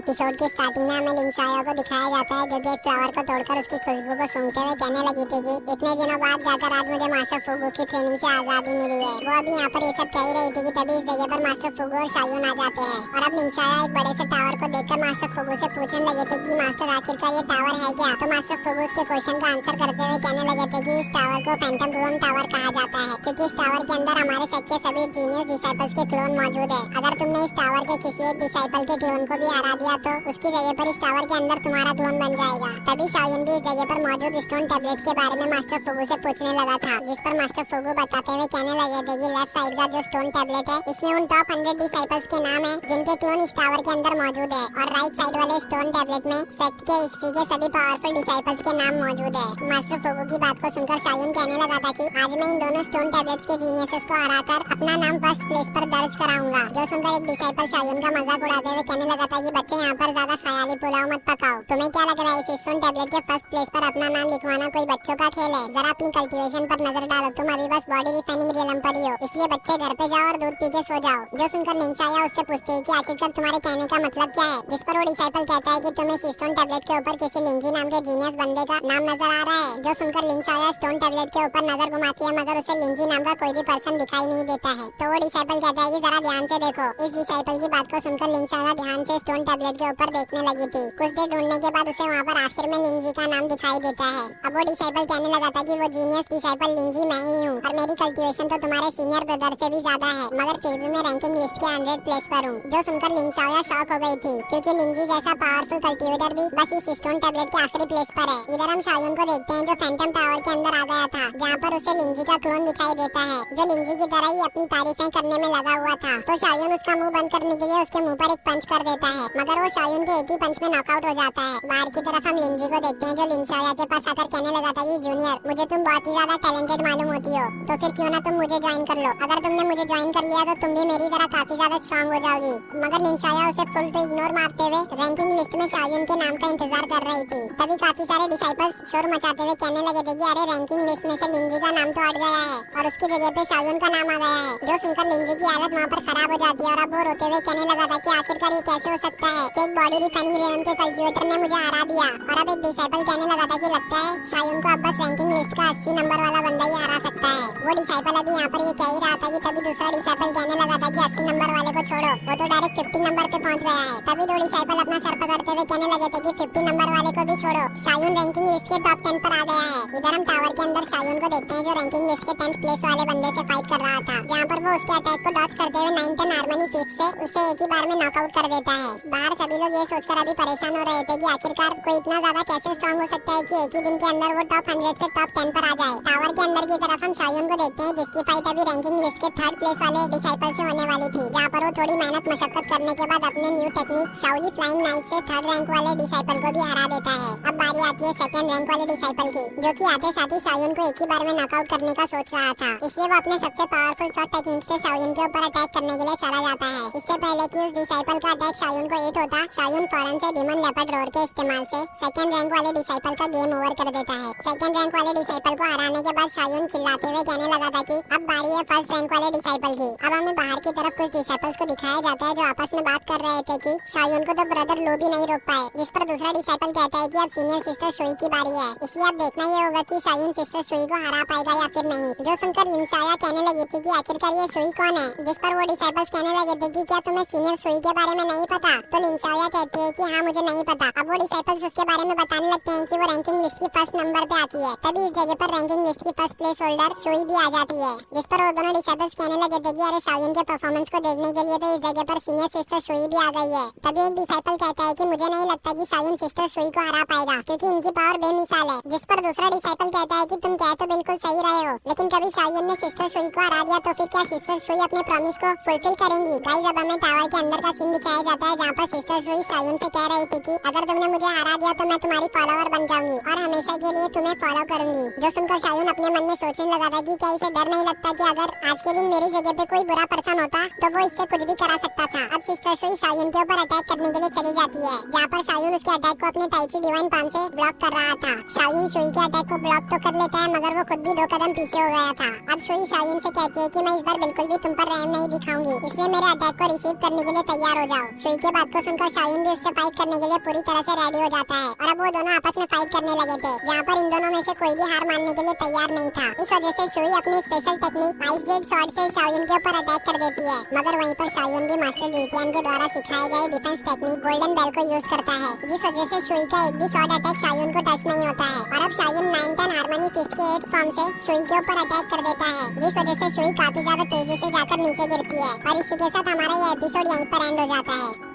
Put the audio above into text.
Episode की starting में हमें लिंशाया को दिखाया जाता है जो कि एक फ्लावर को तोड़कर उसकी खुशबू को सूंघते हुए कहने लगी थी कि इतने दिनों बाद जाकर आज मुझे मास्टर फुगू की ट्रेनिंग से आजादी मिली है। वो अभी यहाँ पर ये सब कह ही रही थी कि तभी इस जगह पर मास्टर फुगू और शायून आ जाते हैं और अब लिंशाया एक बड़े से टावर को देखकर मास्टर फुगू से पूछने लगे थे कि मास्टर आखिरकार ये टावर है क्या। तो मास्टर फुगू उसके क्वेश्चन का आंसर करते हुए कहने लगे थे कि इस टावर को फैंटम क्लोन टावर कहा जाता है क्योंकि इस टावर के अंदर हमारे सेट के सभी जीनियस डिसाइपल्स के क्लोन मौजूद है। अगर तुमने इस टावर के किसी एक डिसाइपल के क्लोन को भी हरा दिया तो उसकी जगह पर इस टावर के अंदर तुम्हारा क्लोन बन जाएगा। तभी शायून भी इस जगह पर मौजूद स्टोन टैबलेट के बारे में मास्टर फुगू से पूछने लगा था, जिस पर मास्टर फुगू बताते हुए कहने लगे थे कि लेफ्ट साइड का जो स्टोन टैबलेट है इसमें उन टॉप 100 डिसाइपल्स के नाम है जिनके क्लोन इस टावर के अंदर मौजूद है और राइट साइड वाले स्टोन टैबलेट में सेक्ट के हिस्ट्री के सभी पावरफुल डिसाइपल्स के नाम मौजूद है। मास्टर फुगू की बात को सुनकर शायून कहने लगा था कि आज मैं इन दोनों स्टोन टैबलेट्स के जीनियसेस को हराकर अपना नाम फर्स्ट प्लेस पर दर्ज कराऊंगा। जो सुनकर एक डिसाइपल शायून का मजाक उड़ाते हुए कहने लगा था कि बच्चे यहाँ पर ज्यादा ख्याली पुलाव मत पकाओ। तुम्हें क्या लग रहा है इस स्टोन टैबलेट के फर्स्ट प्लेस पर अपना नाम लिखवाना कोई बच्चों का खेल है? जरा अपनी कल्टीवेशन पर नजर डालो, तुम अभी बस बॉडी रिफाइनिंग रियलम पर ही हो, इसलिए बच्चे घर पे जाओ और दूध पी के सो जाओ। जो सुनकर लिंशाया उससे पूछते है कि आखिरकार तुम्हारे कहने का मतलब क्या है, जिस पर वो डिसाइपल कहता है कि तुम्हें इस स्टोन टैबलेट के ऊपर किसी लिंजी नाम के जीनियस बंदे का नाम नजर आ रहा है। जो सुनकर लिंशाया स्टोन टैबलेट के ऊपर नजर घुमाती है मगर उसे लिंजी नाम का कोई भी पर्सन दिखाई नहीं देता है। तो वो डिसाइपल कहता है कि जरा ध्यान से देखो। इस डिसाइपल की बात को सुनकर लिंशाया ध्यान से स्टोन टैबलेट के ऊपर देखने लगी थी। कुछ देर ढूंढने के बाद उसे वहाँ पर आखिर में लिंजी का नाम दिखाई देता है। अब वो डिसाइपल कहने लगा था कि वो जीनियस डिसाइपल लिंजी मैं ही हूँ और मेरी कल्टीवेशन तो तुम्हारे सीनियर ब्रदर से भी ज्यादा है, मगर फिर भी मैं रैंकिंग लिस्ट के 100 प्लेस पर हूँ। जो सुनकर लिंशाया शॉक हो गई थी क्योंकि लिंजी जैसा पावरफुल कल्टीवेटर भी बस इस स्टोन टैबलेट के आखिरी प्लेस पर है। इधर हम शायून को देखते हैं जो फैंटम टावर के अंदर आ गया था जहाँ पर उसे लिंजी का क्लोन दिखाई देता है जो लिंजी की तरह ही अपनी तारीफें करने में लगा हुआ था। तो शायून उसका मुंह बंद करने के लिए उसके मुंह पर एक पंच कर देता है मगर वो शायून के एक ही पंच में नॉकआउट हो जाता है। बाहर की तरफ हम लिंजी को देखते हैं जो लिंशाया के पास आकर कहने लगा था कि जूनियर मुझे तुम बहुत ही ज्यादा टैलेंटेड मालूम होती हो, तो फिर क्यों ना तुम मुझे ज्वाइन कर लो। अगर तुमने मुझे ज्वाइन कर लिया तो तुम भी मेरी तरह काफी ज्यादा स्ट्रांग हो जाओगी। मगर लिंशाया उसे फुल टू इग्नोर मारते हुए रैंकिंग लिस्ट में शायून के नाम का इंतजार कर रही थी। तभी काफी सारे डिसाइपल्स शोर मचाते हुए कहने लगे थे कि अरे रैंकिंग लिस्ट में से लिंजी का नाम तो हट गया है और उसकी जगह पे शायून का नाम आ गया है। जो सुनकर लिंजी की हालत वहाँ पर खराब हो जाती है और अब वो रोते हुए कहने लगा था कि आखिरकार ये कैसे हो सकता है कि एक बॉडी रिफाइनिंग रियलम के कल्टीवेटर ने मुझे हरा दिया। और अब एक डिसाइपल कहने लगा था कि लगता है शायून को अब बस रैंकिंग लिस्ट का 80 नंबर वाला बंदा ही हरा सकता है। वो डिसाइपल अभी यहाँ पर ये कह ही रहा था कि तभी दूसरा डिसाइपल कहने लगा था कि 80 नंबर वाले को छोड़ो, वो तो डायरेक्ट 50 नंबर पे पहुंच गया है। तभी दो डिसाइपल अपना सर पकड़ते हुए कहने लगे थे कि 50 नंबर वाले को भी छोड़ो, शायून रैंकिंग लिस्ट के टॉप 10 पर आ गया है। इधर हम टावर के अंदर शायून को देखते हैं जो रैंकिंग लिस्ट के 10th प्लेस वाले बंदे से फाइट कर रहा था, जहाँ पर वो उसके अटैक को डॉज करते हुए 9-10 हार्मनी फिस्ट से उसे एक ही बार में नॉकआउट कर देता है। बाहर सभी लोग ये सोचकर अभी परेशान हो रहे थे कि आखिरकार कोई इतना ज्यादा कैसे स्ट्रांग हो सकता है कि एक ही दिन के अंदर वो टॉप 100 से टॉप 10 पर आ जाए। टावर के अंदर की तरफ हम शायून को देखते हैं जिसकी फाइट अभी रैंकिंग लिस्ट के 3rd प्लेस वाले डिसाइपल से होने वाली थी, जहाँ पर वो थोड़ी मेहनत मशक्कत करने के बाद अपने न्यू टेक्निक शाओली फ्लाइंग नाइट से 3rd रैंक वाले डिसाइपल को भी हरा देता है। अब बारी आती है 2nd रैंक वाले डिसाइपल की, जो कि आते साथ ही शायून को एक ही बार में नॉकआउट करने का सोच रहा था, इसलिए वो अपने सबसे पावरफुल शॉट टेक्निक से शायून के ऊपर अटैक करने के लिए चला जाता है। इससे पहले कि उस डिसाइपल का अटैक शायून को हिट होता, शायून फौरन से डिमन लेपर्ड रोर के इस्तेमाल से 2nd रैंक वाले डिसाइपल का गेम ओवर कर देता है। 2nd रैंक वाले डिसाइपल को हराने के बाद शायून चिल्लाते हुए कहने लगा था कि अब बारी है 1st रैंक वाले डिसाइपल की। अब हमें बाहर की तरफ कुछ डिसाइपल्स को दिखाया जाता है जो आपस में बात कर रहे थे कि शायून को तो ब्रदर लो भी नहीं रोक पाए, जिस पर दूसरा डिसाइपल कहता है कि अब सीनियर सिस्टर शुई की बारी है, इसलिए अब देखना ये होगा कि शायून सिस्टर शुई को हरा पाएगा या फिर नहीं। जो सुनकर लिंशाया कहने लगी थी कि आखिरकार ये शुई कौन है, जिस पर वो डिसाइपल्स कहने लगे थे कि क्या तुम्हें सीनियर शुई के बारे में नहीं पता। तो लिंशाया कहती है कि हाँ मुझे नहीं पता। अब वो डिसाइपल्स उसके बारे में बताने लगते हैं कि वो रैंकिंग लिस्ट की 1st नंबर पे आती है। तभी इस जगह पर रैंकिंग लिस्ट की 1st प्लेस होल्डर शुई भी आ जाती है, जिस पर वो दोनों डिसाइपल्स कहने लगे थे कि अरे शायून के परफॉर्मेंस को देखने के लिए तो इस जगह पर सीनियर सिस्टर शुई भी आ गई है। तभी एक डिसाइपल कहता है कि मुझे नहीं लगता कि शायून सिस्टर शुई को हरा पाएगा क्योंकि इनकी पावर बेमिसाल है, जिस पर दूसरा डिसाइपल कहता है कि तुम कह तो बिल्कुल सही रहे हो, लेकिन कभी शायून ने सिस्टर शुई को हरा दिया तो फिर क्या सिस्टर शुई अपने प्रॉमिस को फुलफिल करेंगी। गाइस अब हमें टावर के अंदर का सीन दिखाया जाता है जहाँ पर सिस्टर शुई शायून से कह रही थी कि अगर तुमने मुझे हरा दिया तो मैं तुम्हारी फॉलोवर बन जाऊंगी और हमेशा के लिए तुम्हें फॉलो करूंगी। जो सुनकर शायून अपने मन में सोचने लगा था कि क्या इसे डर नहीं लगता कि अगर आज के दिन मेरी जगह पे कोई बुरा पर्सन होता तो वो इससे कुछ भी करा सकता था। अब सिस्टर शुई शायून के ऊपर अटैक करने के लिए चली जाती है, जहाँ पर शायून उसके अटैक को अपने टाइची की डिवाइन पाम से ब्लॉक कर रहा था। शाओलिन शुई के अटैक को ब्लॉक तो कर लेता है मगर वो खुद भी 2 कदम पीछे हो गया था। अब शुई शाओलिन से कहती है कि मैं इस बार बिल्कुल भी तुम पर रहम नहीं दिखाऊंगी, इसलिए मेरे अटैक को रिसीव करने के लिए तैयार हो जाओ। शुई के बात को सुनकर शाओलिन भी उससे फाइट करने के लिए पूरी तरह से रेडी हो जाता है और अब वो दोनों आपस में फाइट करने लगे थे, जहाँ पर इन दोनों में से कोई भी हार मानने के लिए तैयार नहीं था। इस वजह से शुई अपनी special technique ice Z sword से शाओलिन के ऊपर अटैक कर देती है, मगर वहीं पर शाओलिन भी मास्टर ड्यूटियन के द्वारा सिखाए गए डिफेंस टेक्निक गोल्डन बेल को यूज करता है, जिस वजह से शुई का एक भी स्वॉर्ड अटैक शाओलिन को टच नहीं होता है। और अब शाओलिन 9-10 हार्मनी फिस्ट के 8 फॉर्म से शुई के ऊपर अटैक कर देता है, जिस वजह से शुई काफी ज्यादा तेजी से जाकर नीचे गिरती है। और इसी के साथ हमारा ये एपिसोड यहीं पर एंड हो जाता है।